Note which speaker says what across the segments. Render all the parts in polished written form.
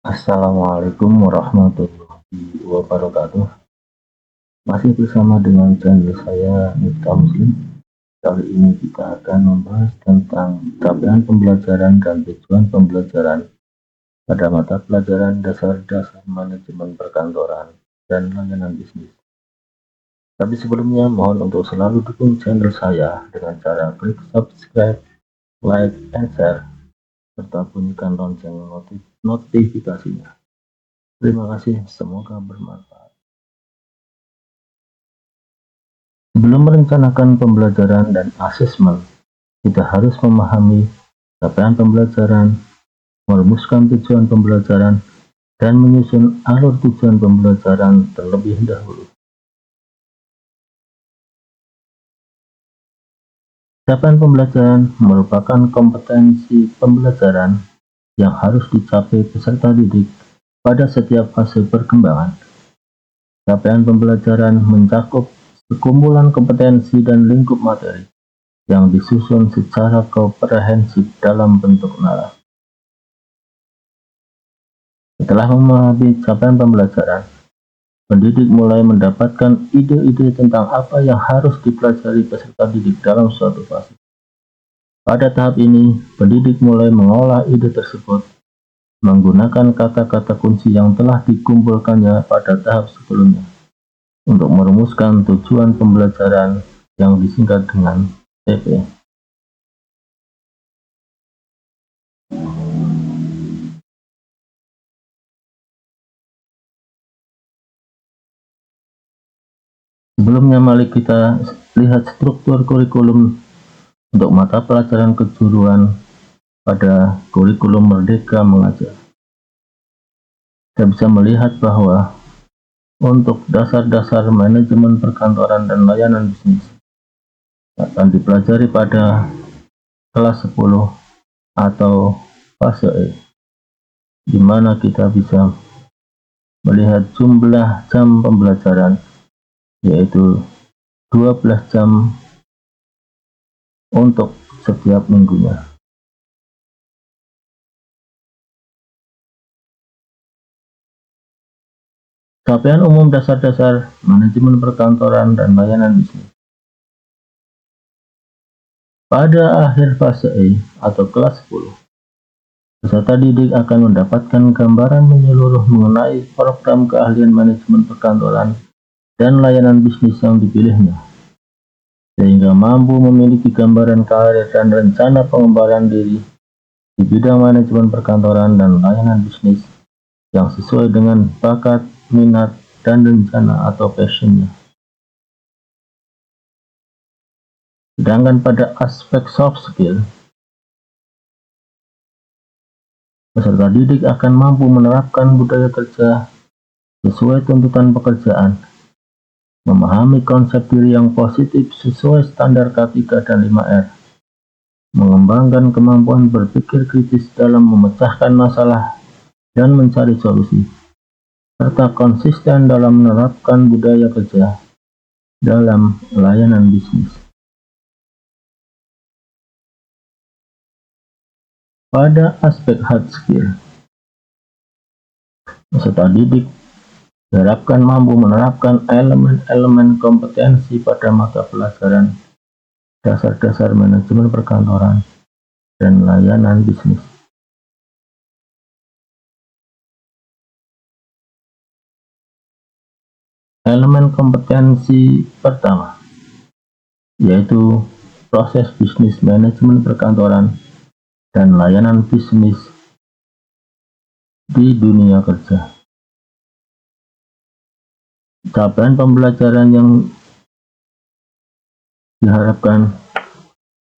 Speaker 1: Assalamualaikum warahmatullahi wabarakatuh. Masih bersama dengan channel saya Miftah Muslim. Kali ini kita akan membahas tentang capaian pembelajaran dan tujuan pembelajaran pada mata pelajaran dasar-dasar manajemen perkantoran dan layanan bisnis. Tapi sebelumnya mohon untuk selalu dukung channel saya dengan cara klik subscribe, like, and share, serta bunyikan lonceng notifikasinya. Terima kasih, semoga bermanfaat. Sebelum merencanakan pembelajaran dan asesmen, kita harus memahami capaian pembelajaran, merumuskan tujuan pembelajaran, dan menyusun alur tujuan pembelajaran terlebih dahulu. Capaian pembelajaran merupakan kompetensi pembelajaran yang harus dicapai peserta didik pada setiap fase perkembangan. Capaian pembelajaran mencakup sekumpulan kompetensi dan lingkup materi yang disusun secara komprehensif dalam bentuk nalar. Setelah memahami capaian pembelajaran, pendidik mulai mendapatkan ide-ide tentang apa yang harus dipelajari peserta didik dalam suatu fase. Pada tahap ini, pendidik mulai mengolah ide tersebut menggunakan kata-kata kunci yang telah dikumpulkannya pada tahap sebelumnya untuk merumuskan tujuan pembelajaran yang disingkat dengan TP. Sebelumnya mari kita lihat struktur kurikulum untuk mata pelajaran kejuruan pada kurikulum Merdeka Mengajar. Kita bisa melihat bahwa untuk dasar-dasar manajemen perkantoran dan layanan bisnis akan dipelajari pada kelas 10 atau fase E, di mana kita bisa melihat jumlah jam pembelajaran, yaitu 12 jam untuk setiap minggunya. Capaian umum dasar-dasar manajemen perkantoran dan layanan bisnis. Pada akhir fase E atau kelas 10, peserta didik akan mendapatkan gambaran menyeluruh mengenai program keahlian manajemen perkantoran dan layanan bisnis yang dipilihnya, sehingga mampu memiliki gambaran karir dan rencana pengembangan diri di bidang manajemen perkantoran dan layanan bisnis yang sesuai dengan bakat, minat, dan rencana atau passionnya. Sedangkan pada aspek soft skill, peserta didik akan mampu menerapkan budaya kerja sesuai tuntutan pekerjaan, memahami konsep diri yang positif sesuai standar K3 dan 5R, mengembangkan kemampuan berpikir kritis dalam memecahkan masalah dan mencari solusi, serta konsisten dalam menerapkan budaya kerja dalam layanan bisnis. Pada aspek hard skill, peserta didik diharapkan mampu menerapkan elemen-elemen kompetensi pada mata pelajaran dasar-dasar manajemen perkantoran dan layanan bisnis. Elemen kompetensi pertama, yaitu proses bisnis manajemen perkantoran dan layanan bisnis di dunia kerja. Capaian pembelajaran yang diharapkan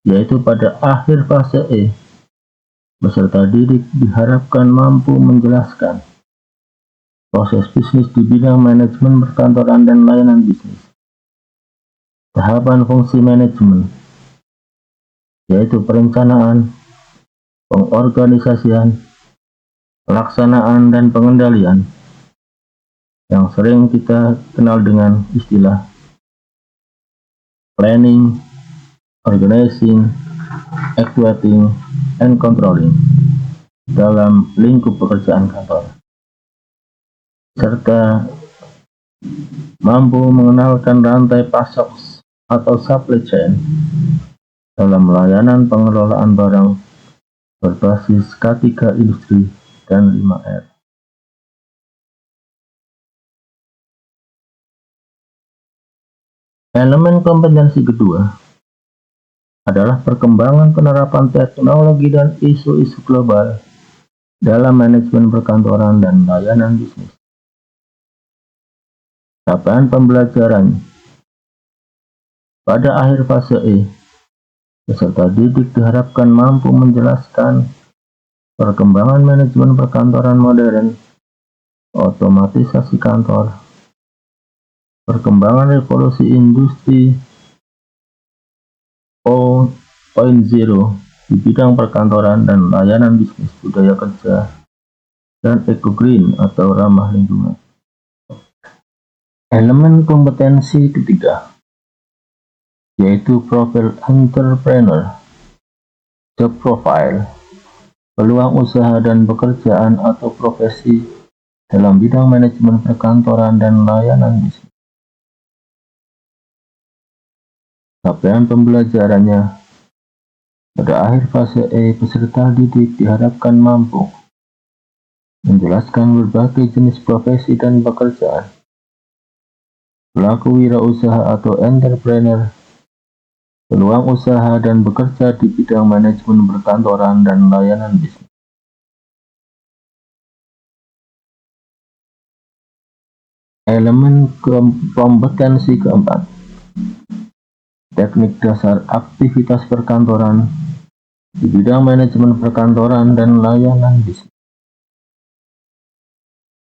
Speaker 1: yaitu pada akhir fase E, peserta didik diharapkan mampu menjelaskan proses bisnis di bidang manajemen perkantoran dan layanan bisnis, tahapan fungsi manajemen, yaitu perencanaan, pengorganisasian, pelaksanaan, dan pengendalian, yang sering kita kenal dengan istilah planning, organizing, evaluating, and controlling dalam lingkup pekerjaan kantor. serta mampu mengenalkan rantai pasok atau supply chain dalam layanan pengelolaan barang berbasis K3 Industri dan 5R. Elemen kompetensi kedua adalah perkembangan penerapan teknologi dan isu-isu global dalam manajemen perkantoran dan layanan bisnis. Capaian pembelajaran pada akhir fase E, peserta didik diharapkan mampu menjelaskan perkembangan manajemen perkantoran modern, otomatisasi kantor, perkembangan revolusi industri 4.0 di bidang perkantoran dan layanan bisnis, budaya kerja, dan eco-green atau ramah lingkungan. Elemen kompetensi ketiga yaitu profil entrepreneur, job profile, peluang usaha dan pekerjaan atau profesi dalam bidang manajemen perkantoran dan layanan bisnis. Capaian pembelajarannya pada akhir fase E, peserta didik diharapkan mampu menjelaskan berbagai jenis profesi dan pekerjaan, pelaku wirausaha atau entrepreneur, peluang usaha dan bekerja di bidang manajemen perkantoran dan layanan bisnis. Elemen kompetensi keempat, teknik dasar aktivitas perkantoran di bidang manajemen perkantoran dan layanan bisnis.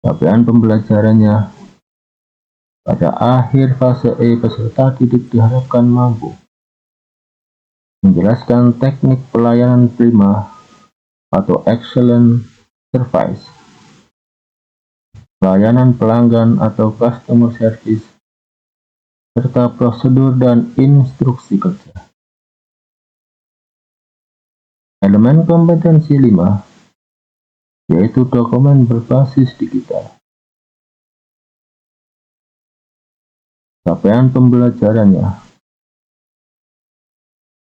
Speaker 1: Capaian pembelajarannya pada akhir fase E, peserta didik diharapkan mampu menjelaskan teknik pelayanan prima atau excellent service, pelayanan pelanggan atau customer service, serta prosedur dan instruksi kerja. Elemen kompetensi 5 yaitu dokumen berbasis digital. Capaian pembelajarannya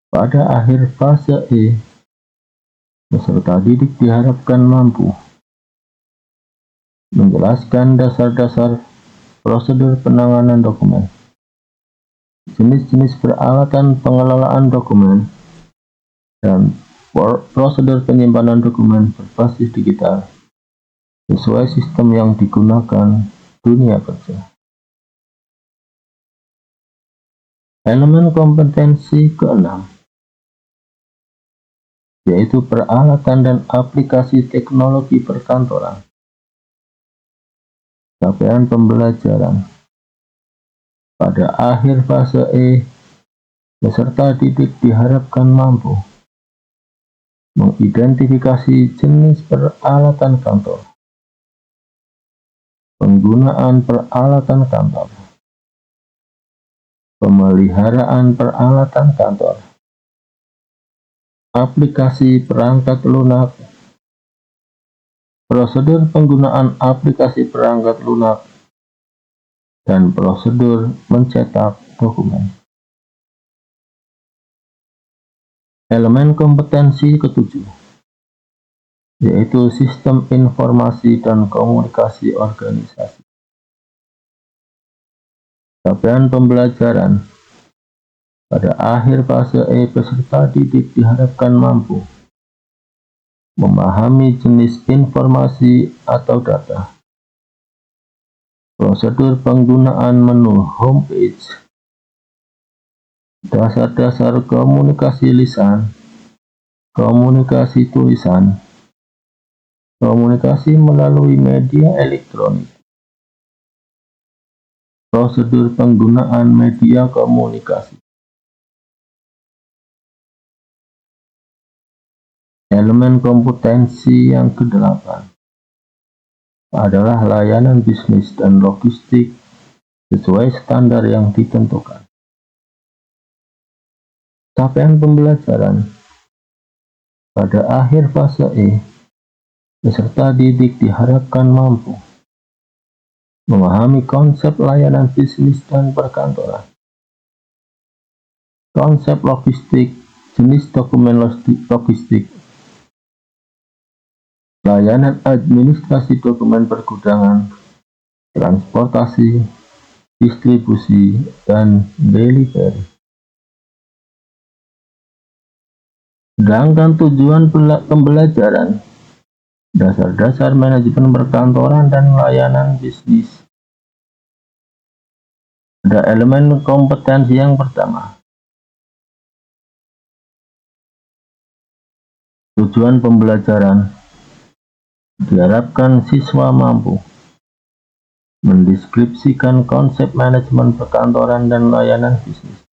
Speaker 1: pada akhir fase E, peserta didik diharapkan mampu menjelaskan dasar-dasar prosedur penanganan dokumen, jenis-jenis peralatan pengelolaan dokumen, dan prosedur penyimpanan dokumen berbasis digital sesuai sistem yang digunakan dunia kerja. Elemen kompetensi keenam yaitu peralatan dan aplikasi teknologi perkantoran. Capaian pembelajaran pada akhir fase E, peserta didik diharapkan mampu mengidentifikasi jenis peralatan kantor, penggunaan peralatan kantor, pemeliharaan peralatan kantor, aplikasi perangkat lunak, prosedur penggunaan aplikasi perangkat lunak, dan prosedur mencetak dokumen. Elemen kompetensi ketujuh yaitu sistem informasi dan komunikasi organisasi. Capaian pembelajaran pada akhir fase E, peserta didik diharapkan mampu memahami jenis informasi atau data, prosedur penggunaan menu homepage, dasar-dasar komunikasi lisan, komunikasi tulisan, komunikasi melalui media elektronik, prosedur penggunaan media komunikasi. Elemen kompetensi yang kedelapan adalah layanan bisnis dan logistik sesuai standar yang ditentukan. Capaian pembelajaran pada akhir fase E, peserta didik diharapkan mampu memahami konsep layanan bisnis dan perkantoran, konsep logistik, jenis dokumen logistik, layanan administrasi dokumen pergudangan, transportasi, distribusi, dan delivery. Sedangkan tujuan pembelajaran dasar-dasar manajemen perkantoran dan layanan bisnis. Ada elemen kompetensi yang pertama. Tujuan pembelajaran diharapkan siswa mampu mendeskripsikan konsep manajemen perkantoran dan layanan bisnis,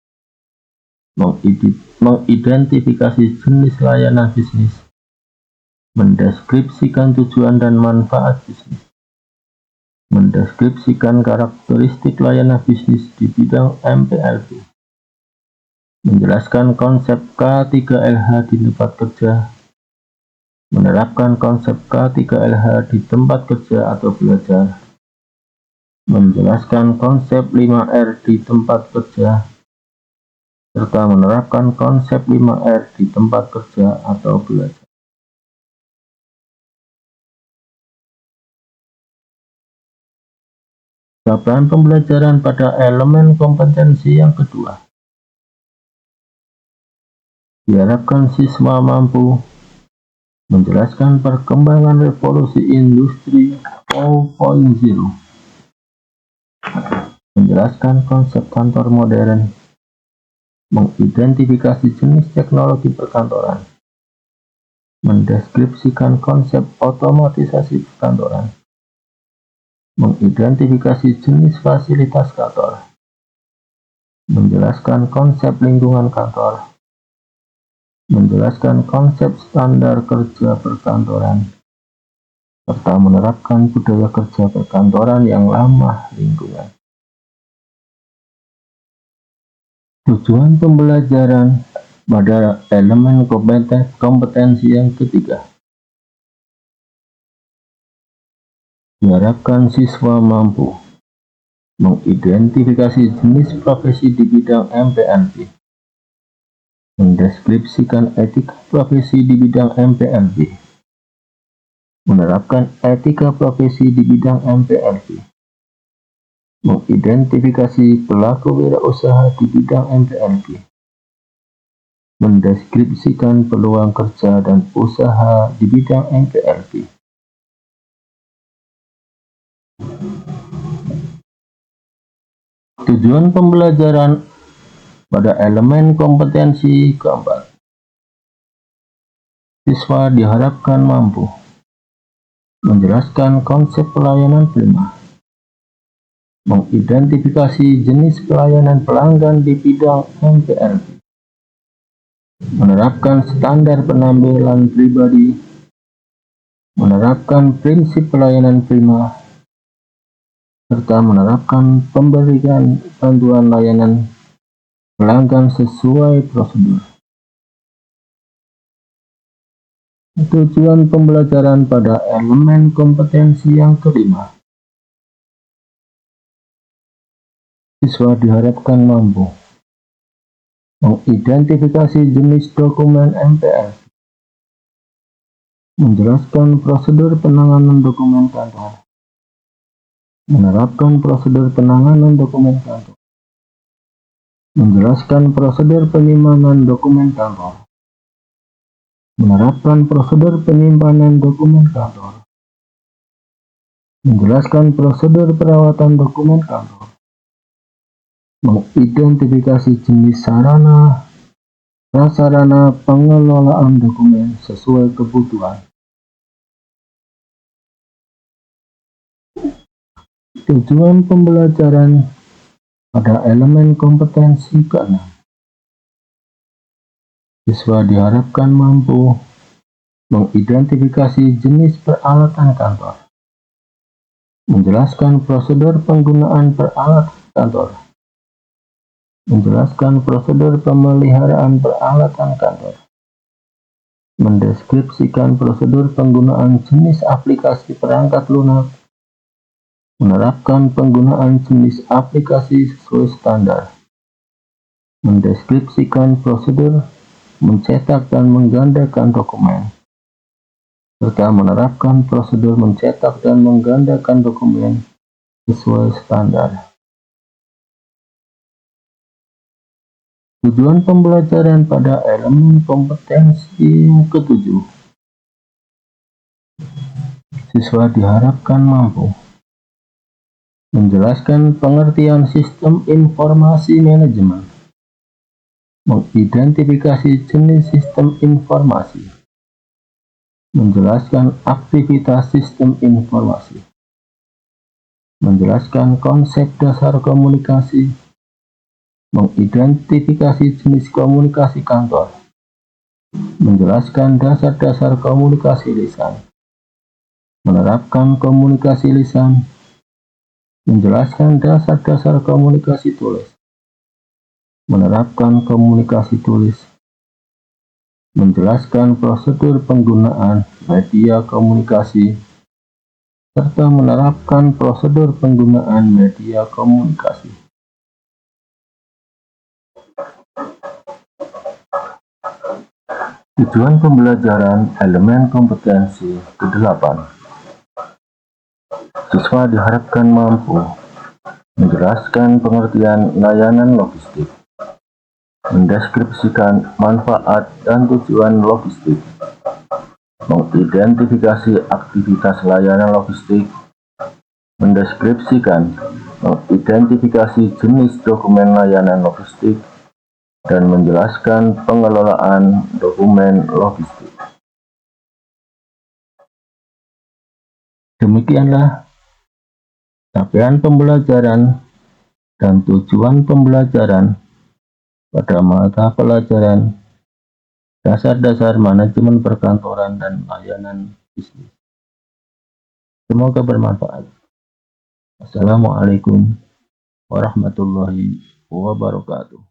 Speaker 1: mengidentifikasi jenis layanan bisnis, mendeskripsikan tujuan dan manfaat bisnis, mendeskripsikan karakteristik layanan bisnis di bidang MPLB, menjelaskan konsep K3LH di tempat kerja, menerapkan konsep K3LH di tempat kerja atau belajar, menjelaskan konsep 5R di tempat kerja, serta menerapkan konsep 5R di tempat kerja atau belajar. Capaian pembelajaran pada elemen kompetensi yang kedua. Diharapkan siswa mampu menjelaskan perkembangan revolusi industri 4.0, menjelaskan konsep kantor modern, mengidentifikasi jenis teknologi perkantoran, mendeskripsikan konsep otomatisasi perkantoran, mengidentifikasi jenis fasilitas kantor, menjelaskan konsep lingkungan kantor, menjelaskan konsep standar kerja perkantoran, serta menerapkan budaya kerja perkantoran yang ramah lingkungan. Tujuan pembelajaran pada elemen kompetensi yang ketiga. Diharapkan siswa mampu mengidentifikasi jenis profesi di bidang MPLB, mendeskripsikan etika profesi di bidang MPLB, menerapkan etika profesi di bidang MPLB, mengidentifikasi pelaku wirausaha di bidang MPLB, mendeskripsikan peluang kerja dan usaha di bidang MPLB. Tujuan pembelajaran pada elemen kompetensi keempat. Siswa diharapkan mampu menjelaskan konsep pelayanan prima, mengidentifikasi jenis pelayanan pelanggan di bidang MPLB, menerapkan standar penampilan pribadi, menerapkan prinsip pelayanan prima, serta menerapkan pemberian bantuan layanan pelanggan sesuai prosedur. Tujuan pembelajaran pada elemen kompetensi yang kelima. Siswa diharapkan mampu mengidentifikasi jenis dokumen MPLB, menjelaskan prosedur penanganan dokumen kantor, menerapkan prosedur penanganan dokumen kantor, menjelaskan prosedur penyimpanan dokumen kantor, menerapkan prosedur penyimpanan dokumen kantor, menjelaskan prosedur perawatan dokumen kantor, mengidentifikasi jenis sarana, prasarana pengelolaan dokumen sesuai kebutuhan. Tujuan pembelajaran pada elemen kompetensi ke-6. Siswa diharapkan mampu mengidentifikasi jenis peralatan kantor, menjelaskan prosedur penggunaan peralatan kantor, menjelaskan prosedur pemeliharaan peralatan kantor, mendeskripsikan prosedur penggunaan jenis aplikasi perangkat lunak, menerapkan penggunaan jenis aplikasi sesuai standar, mendeskripsikan prosedur, mencetak dan menggandakan dokumen, serta menerapkan prosedur mencetak dan menggandakan dokumen sesuai standar. Tujuan pembelajaran pada elemen kompetensi yang ketujuh. Siswa diharapkan mampu menjelaskan pengertian sistem informasi manajemen, mengidentifikasi jenis sistem informasi, menjelaskan aktivitas sistem informasi, menjelaskan konsep dasar komunikasi, mengidentifikasi jenis komunikasi kantor, menjelaskan dasar-dasar komunikasi lisan, menerapkan komunikasi lisan, menjelaskan dasar-dasar komunikasi tulis, menerapkan komunikasi tulis, menjelaskan prosedur penggunaan media komunikasi, serta menerapkan prosedur penggunaan media komunikasi. Tujuan pembelajaran elemen kompetensi ke-8. Siswa diharapkan mampu menjelaskan pengertian layanan logistik, mendeskripsikan manfaat dan tujuan logistik, mengidentifikasi aktivitas layanan logistik, mendeskripsikan, mengidentifikasi jenis dokumen layanan logistik, dan menjelaskan pengelolaan dokumen logistik. Demikianlah capaian pembelajaran dan tujuan pembelajaran pada mata pelajaran dasar-dasar manajemen perkantoran dan layanan bisnis. Semoga bermanfaat. Assalamualaikum warahmatullahi wabarakatuh.